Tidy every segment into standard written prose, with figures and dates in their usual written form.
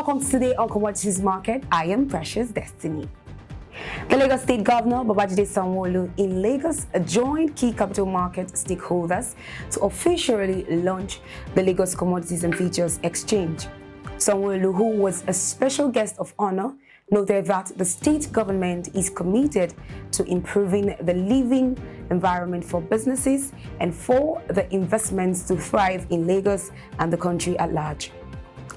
welcome to today on Commodities Market. I am Precious Destiny. The Lagos State Governor, Babajide Sanwo-Olu, in Lagos joined key capital market stakeholders to officially launch the Lagos Commodities and Futures Exchange. Sanwo-Olu, who was a special guest of honor, noted that the state government is committed to improving the living environment for businesses and for the investments to thrive in Lagos and the country at large.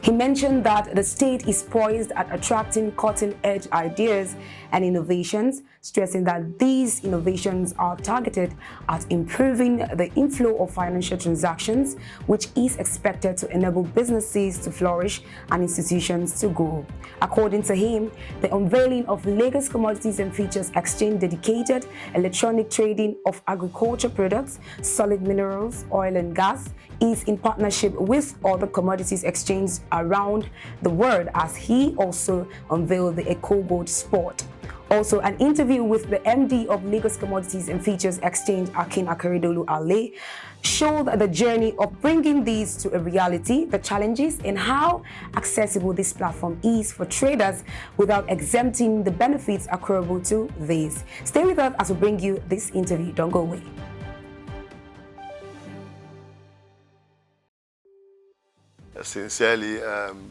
He mentioned that the state is poised at attracting cutting-edge ideas and innovations, stressing that these innovations are targeted at improving the inflow of financial transactions, which is expected to enable businesses to flourish and institutions to grow. According to him, the unveiling of Lagos Commodities and Futures Exchange dedicated electronic trading of agriculture products, solid minerals, oil and gas is in partnership with other commodities exchanges around the world, as he also unveiled the Eco Gold Sport. Also, an interview with the MD of Lagos Commodities and Futures Exchange, Akin Akeredolu Ale, showed the journey of bringing these to a reality, the challenges, and how accessible this platform is for traders without exempting the benefits accruable to these. Stay with us as we bring you this interview. Don't go away. Sincerely,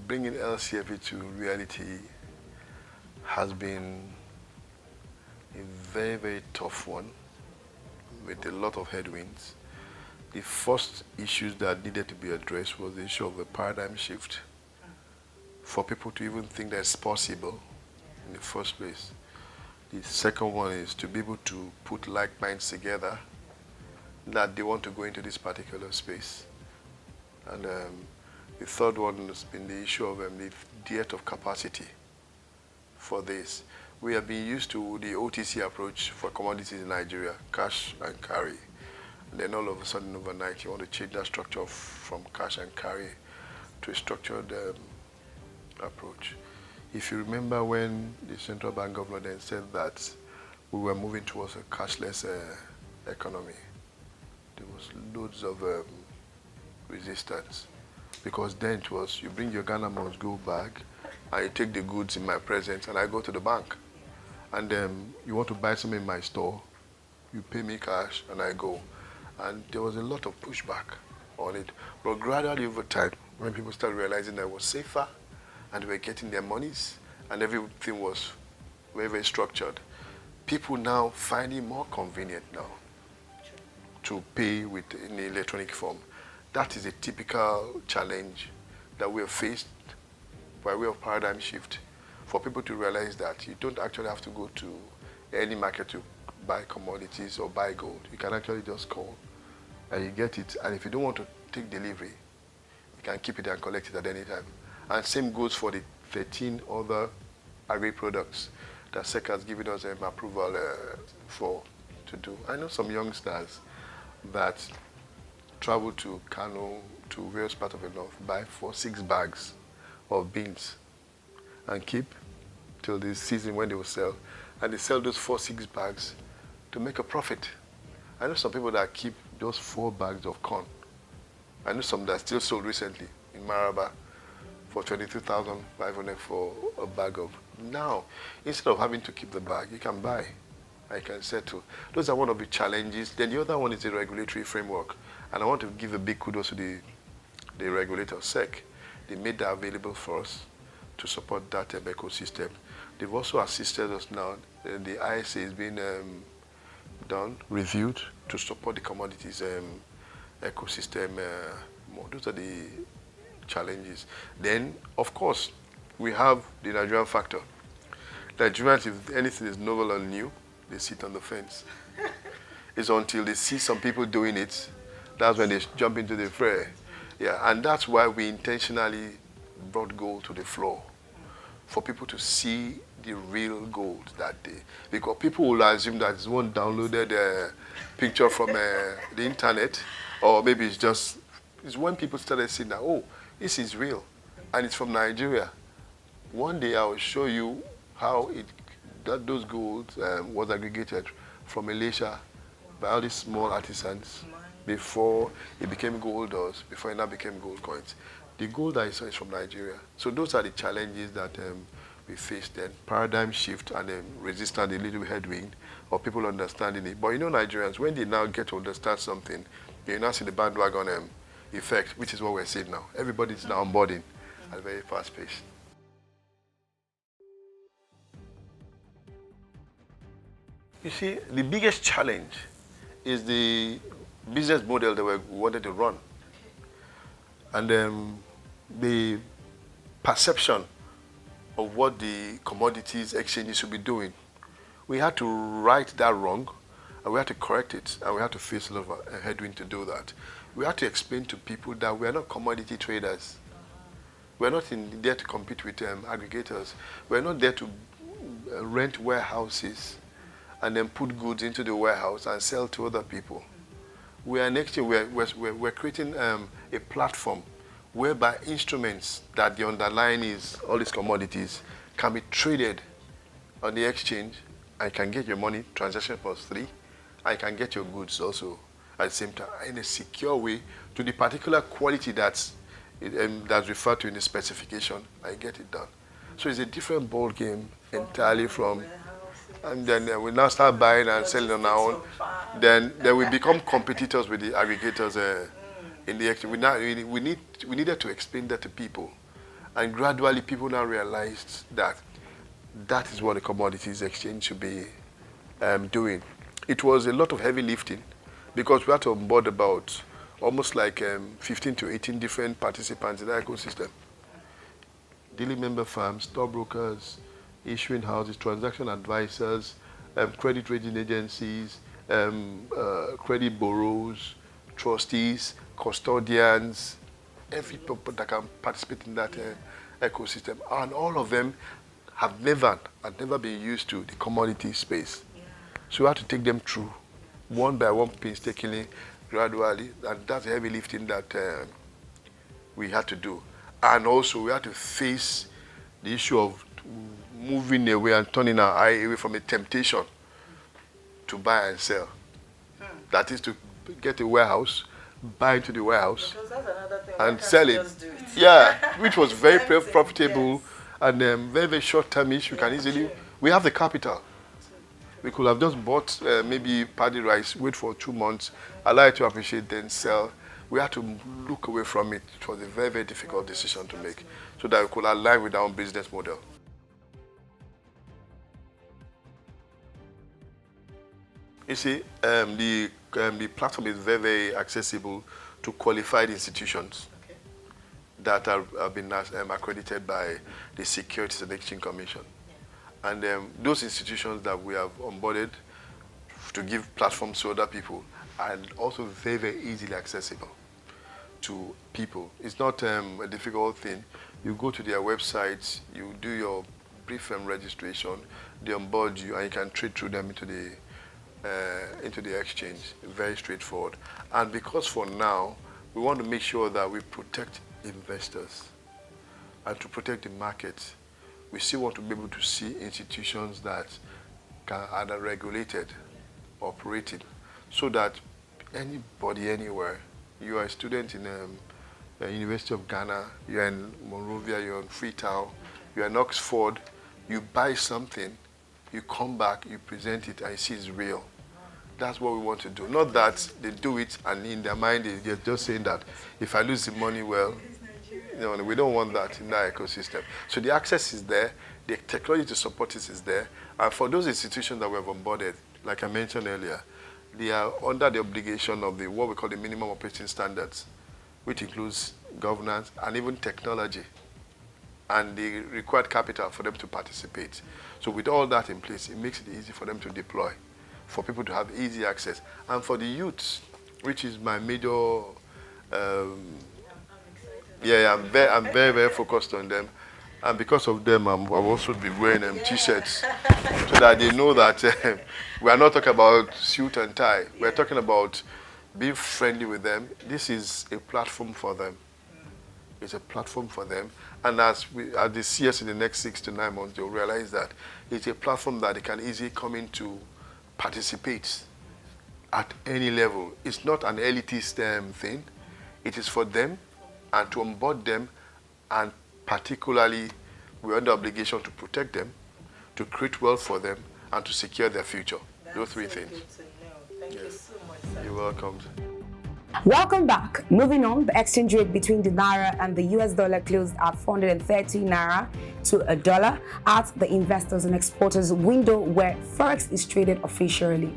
bringing L.C.F.E to reality has been a very, very tough one with a lot of headwinds. The first issues that needed to be addressed was the issue of the paradigm shift for people to even think that it's possible in the first place. The second one is to be able to put like minds together that they want to go into this particular space. And the third one has been the issue of the dearth of capacity for this. We have been used to the OTC approach for commodities in Nigeria, cash and carry. And then all of a sudden overnight you want to change that structure from cash and carry to a structured approach. If you remember when the central bank governor then said that we were moving towards a cashless economy, there was loads of resistance. Because then it was, you bring your Ghana must go bag, and you take the goods in my presence, and I go to the bank. And you want to buy something in my store, you pay me cash, and I go. And there was a lot of pushback on it. But gradually over time, when people started realizing that it was safer, and they were getting their monies, and everything was very, very structured, people now find it more convenient now to pay in the electronic form. That is a typical challenge that we have faced by way of paradigm shift, for people to realize that you don't actually have to go to any market to buy commodities or buy gold. You can actually just call and you get it. And if you don't want to take delivery, you can keep it and collect it at any time. And same goes for the 13 other agri products that SEC has given us approval to do. I know some youngsters that travel to Kano, to various parts of the north, buy 4-6 bags of beans and keep till the season when they will sell. And they sell those 4-6 bags to make a profit. I know some people that keep those 4 bags of corn. I know some that still sold recently in Maraba for 22,500 for a bag of. Now, instead of having to keep the bag, you can buy. I can settle. Those are one of the challenges. Then the other one is the regulatory framework. And I want to give a big kudos to the regulator, SEC. They made that available for us to support that ecosystem. They've also assisted us now. The ISA is being reviewed to support the commodities ecosystem more. Those are the challenges. Then, of course, we have the Nigerian factor. Nigerians, if anything is novel and new, they sit on the fence. It's until they see some people doing it, that's when they jump into the fray. Yeah, and that's why we intentionally brought gold to the floor, for people to see the real gold that day. Because people will assume that it's one downloaded picture from the internet, or maybe it's when people started seeing that, oh, this is real, and it's from Nigeria. One day I will show you how those gold was aggregated from Malaysia by all these small artisans before it became gold dust, before it now became gold coins. The gold I saw is from Nigeria. So those are the challenges that we faced then. Paradigm shift and resistance, a little headwind, or people understanding it. But you know Nigerians, when they now get to understand something, you now see the bandwagon effect, which is what we're seeing now. Everybody's now onboarding at a very fast pace. You see, the biggest challenge is the business model that we wanted to run. And the perception of what the commodities exchanges should be doing. We had to right that wrong, and we had to correct it, and we had to face a lot of a headwind to do that. We had to explain to people that we are not commodity traders. We're not there to compete with aggregators. We're not there to rent warehouses and then put goods into the warehouse and sell to other people. We are next year, we're creating a platform whereby instruments that the underlying is all these commodities can be traded on the exchange, and can get your money, transaction +3, and can get your goods also at the same time in a secure way to the particular quality that's referred to in the specification, and get it done. So it's a different ball game entirely from, and then we now start buying and selling on our own. Then we become competitors with the aggregators in the exchange. We needed to explain that to people, and gradually people now realized that that is what the commodities exchange should be doing. It was a lot of heavy lifting because we had to onboard about almost like 15 to 18 different participants in the ecosystem. Daily member firms, stockbrokers, issuing houses, transaction advisors, credit rating agencies, credit bureaus, trustees, custodians, every people that can participate in that ecosystem. And all of them had never been used to the commodity space. So we had to take them through, one by one, painstakingly, gradually, and that's the heavy lifting that we had to do. And also we had to face the issue of moving away and turning our eye away from a temptation to buy and sell. That is to get a warehouse, buy into the warehouse, and sell it. Yeah, which was very profitable, and very, very short-termish. We can easily, we have the capital. We could have just bought maybe paddy rice, wait for 2 months, allow it to appreciate, then sell. We had to look away from it. It was a very, very difficult decision to make so that we could align with our own business model. You see, the platform is very, very accessible to qualified institutions that have been accredited by the Securities and Exchange Commission. And those institutions that we have onboarded to give platforms to other people are also very, very easily accessible to people. It's not a difficult thing. You go to their websites, you do your brief registration, they onboard you, and you can trade through them into the exchange. Very straightforward. And because for now, we want to make sure that we protect investors and to protect the market, we still want to be able to see institutions that are either regulated, operating, so that anybody, anywhere, you are a student in the University of Ghana, you're in Monrovia, you're in Freetown, you're in Oxford, you buy something, you come back, you present it, and you see it's real. That's what we want to do. Not that they do it and in their mind they're just saying that if I lose the money, well, we don't want that in our ecosystem. So the access is there, the technology to support it is there, and for those institutions that we have onboarded, like I mentioned earlier, they are under the obligation of what we call the minimum operating standards, which includes governance and even technology, and the required capital for them to participate. So with all that in place, it makes it easy for them to deploy, for people to have easy access. And for the youths, which is my major, I'm very, very focused on them. And because of them, I've also been wearing T-shirts so that they know that we are not talking about suit and tie. We're talking about being friendly with them. This is a platform for them. It's a platform for them. And as they see us in the next 6 to 9 months, they'll realize that it's a platform that they can easily come in to participate at any level. It's not an elitist thing. It is for them, and to onboard them, and particularly we're under obligation to protect them, to create wealth for them, and to secure their future. Those three things. Good to know. Thank you so much, sir. You're welcome. Welcome back. Moving on, the exchange rate between the Naira and the US dollar closed at 430 Naira to a dollar at the investors and exporters window where Forex is traded officially.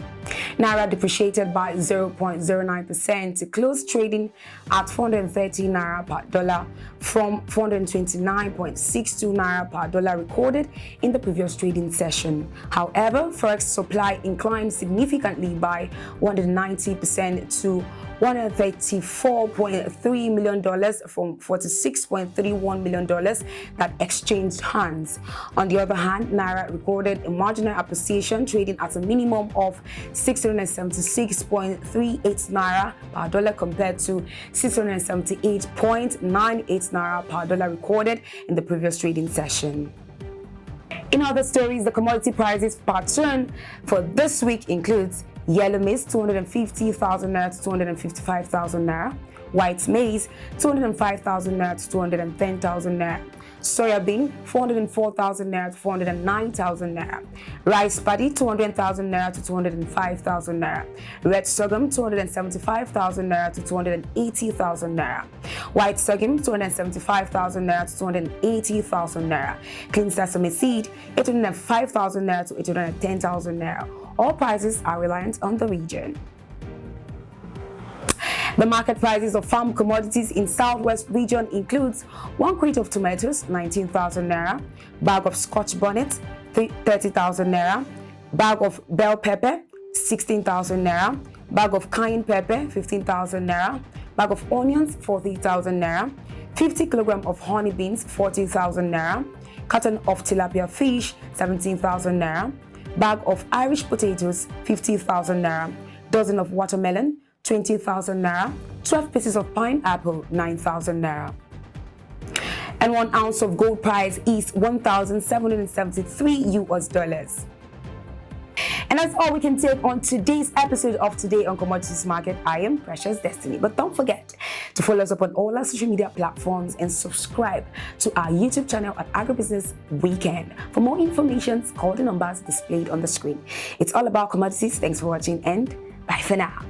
Naira depreciated by 0.09% to close trading at 430 Naira per dollar from 429.62 Naira per dollar recorded in the previous trading session. However, Forex supply inclined significantly by 190% to $134.3 million from $46.31 million that exchanged hands. On the other hand, Naira recorded a marginal appreciation, trading at a minimum of 676.38 Naira per dollar compared to 678.98 Naira per dollar recorded in the previous trading session. In other stories, the commodity prices pattern for this week includes yellow maize 250,000 naira to 255,000 naira, white maize 205,000 naira to 210,000 naira, soya bean 404,000 naira to 409,000 naira, rice paddy 200,000 naira to 205,000 naira, red sorghum 275,000 naira to 280,000 naira, white sorghum 275,000 naira to 280,000 naira, clean sesame seed 805,000 naira to 810,000 naira. All prices are reliant on the region. The market prices of farm commodities in Southwest region includes 1 crate of tomatoes, 19,000 naira, bag of Scotch bonnet, 30,000 naira, bag of bell pepper, 16,000 naira, bag of cayenne pepper, 15,000 naira, bag of onions, 40,000 naira, 50 kg of honey beans, 40,000 naira, carton of tilapia fish, 17,000 naira, bag of Irish potatoes, 50,000 naira, dozen of watermelon, 20,000 naira, 12 pieces of pineapple, 9,000 naira. And 1 ounce of gold price is $1,773 US. And that's all we can take on today's episode of Today on Commodities Market. I am Precious Destiny. But don't forget to follow us up on all our social media platforms and subscribe to our YouTube channel at Agribusiness Weekend. For more information, call the numbers displayed on the screen. It's all about commodities. Thanks for watching and bye for now.